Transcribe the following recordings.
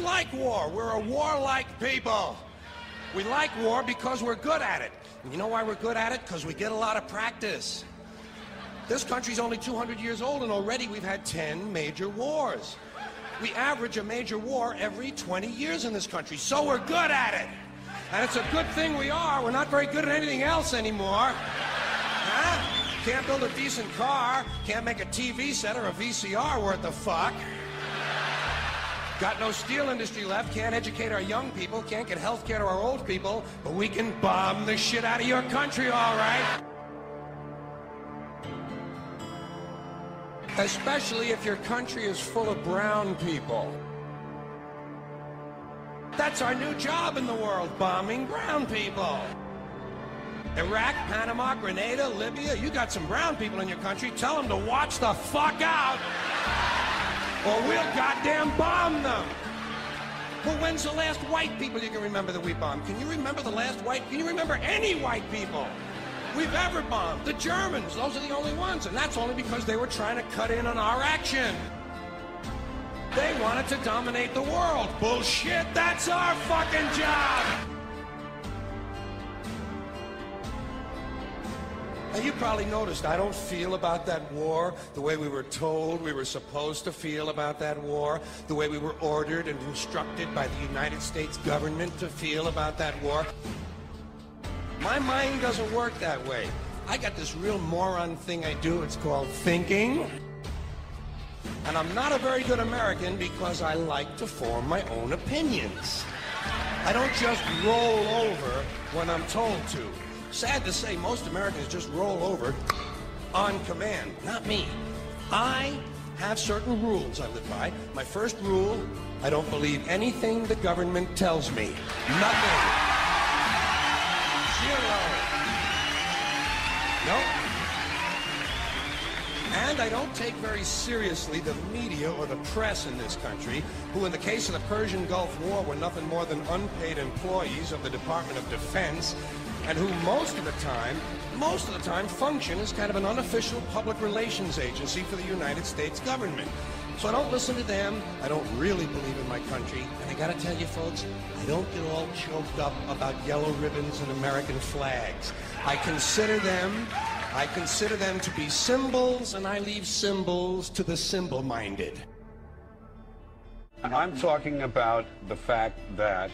like war. We're a warlike people. We like war because we're good at it. And you know why we're good at it? Because we get a lot of practice. This country's only 200 years old, and already we've had 10 major wars. We average a major war every 20 years in this country, so we're good at it. And it's a good thing we are. We're not very good at anything else anymore. Huh? Can't build a decent car, can't make a TV set or a VCR worth the fuck. Got no steel industry left, can't educate our young people, can't get health care to our old people, but we can bomb the shit out of your country, all right? Especially if your country is full of brown people. That's our new job in the world, bombing brown people. Iraq, Panama, Grenada, Libya, you got some brown people in your country, tell them to watch the fuck out, or we'll goddamn bomb them. Well, when's the last white people you can remember that we bombed? Can you remember the last white? Can you remember any white people we've ever bombed? The Germans, those are the only ones, and that's only because they were trying to cut in on our action. They wanted to dominate the world. Bullshit, that's our fucking job. Now, you probably noticed I don't feel about that war the way we were told we were supposed to feel about that war, the way we were ordered and instructed by the United States government to feel about that war. My mind doesn't work that way. I got this real moron thing I do. It's called thinking. And I'm not a very good American because I like to form my own opinions. I don't just roll over when I'm told to. Sad to say, most Americans just roll over on command. Not me. I have certain rules I live by. My first rule, I don't believe anything the government tells me. Nothing. Zero. Nope. And I don't take very seriously the media or the press in this country, who in the case of the Persian Gulf War were nothing more than unpaid employees of the Department of Defense, and who most of the time function as kind of an unofficial public relations agency for the United States government. So I don't listen to them, I don't really believe in my country, and I gotta tell you folks, I don't get all choked up about yellow ribbons and American flags. I consider them to be symbols, and I leave symbols to the symbol-minded. I'm talking about the fact that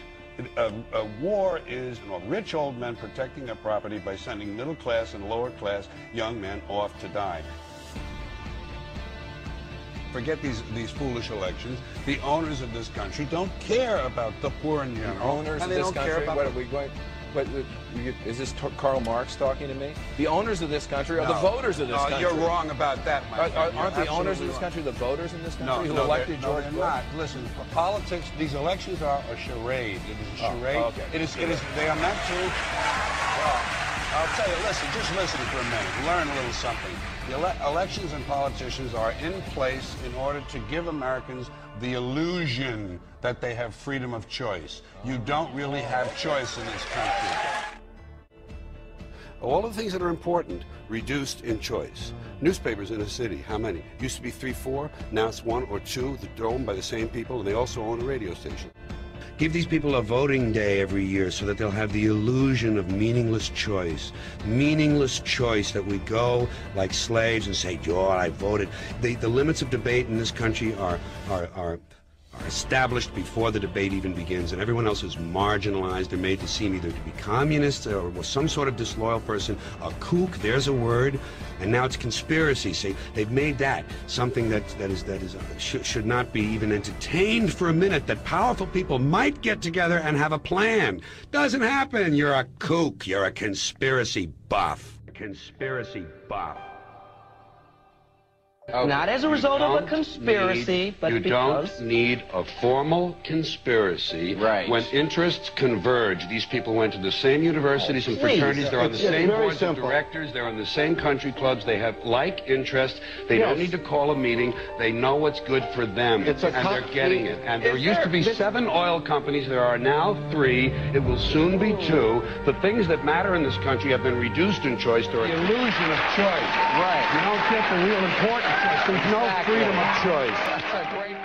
a war is rich old men protecting their property by sending middle-class and lower-class young men off to die. Forget these foolish elections. The owners of this country don't care about the poor in general. Owners of this country, what are we going... But is this Karl Marx talking to me? The owners of this country are the voters of this country. You're wrong about that, my friend. Aren't the owners of this country the voters in this country who elected George Bush? Not. Listen, politics, these elections are a charade. It is a charade. Okay. It is, they are meant to... Well, I'll tell you, just listen for a minute. Learn a little something. The elections and politicians are in place in order to give Americans the illusion that they have freedom of choice. You don't really have choice in this country. All of the things that are important, reduced in choice. Newspapers in a city, how many? Used to be 3, 4, now it's 1 or 2. They're owned by the same people, and they also own a radio station. Give these people a voting day every year so that they'll have the illusion of meaningless choice. Meaningless choice, that we go like slaves and say, "Oh, I voted." The limits of debate in this country are established before the debate even begins, and everyone else is marginalized and made to seem either to be communists or some sort of disloyal person. A kook, there's a word, and now it's conspiracy. See, they've made that something that should not be even entertained for a minute, that powerful people might get together and have a plan. Doesn't happen. You're a kook. You're a conspiracy buff. Conspiracy buff. Okay. Not as a result of a conspiracy, but because... You don't need a formal conspiracy. Right. When interests converge. These people went to the same universities and fraternities. They're on the same boards of directors. They're on the same country clubs. They have like interests. They don't need to call a meeting. They know what's good for them. And they're getting it. And there used to be 7 oil companies. There are now 3. It will soon be 2. The things that matter in this country have been reduced in choice to the illusion of choice. Right. You don't get the real important. There's no freedom of choice. That's a great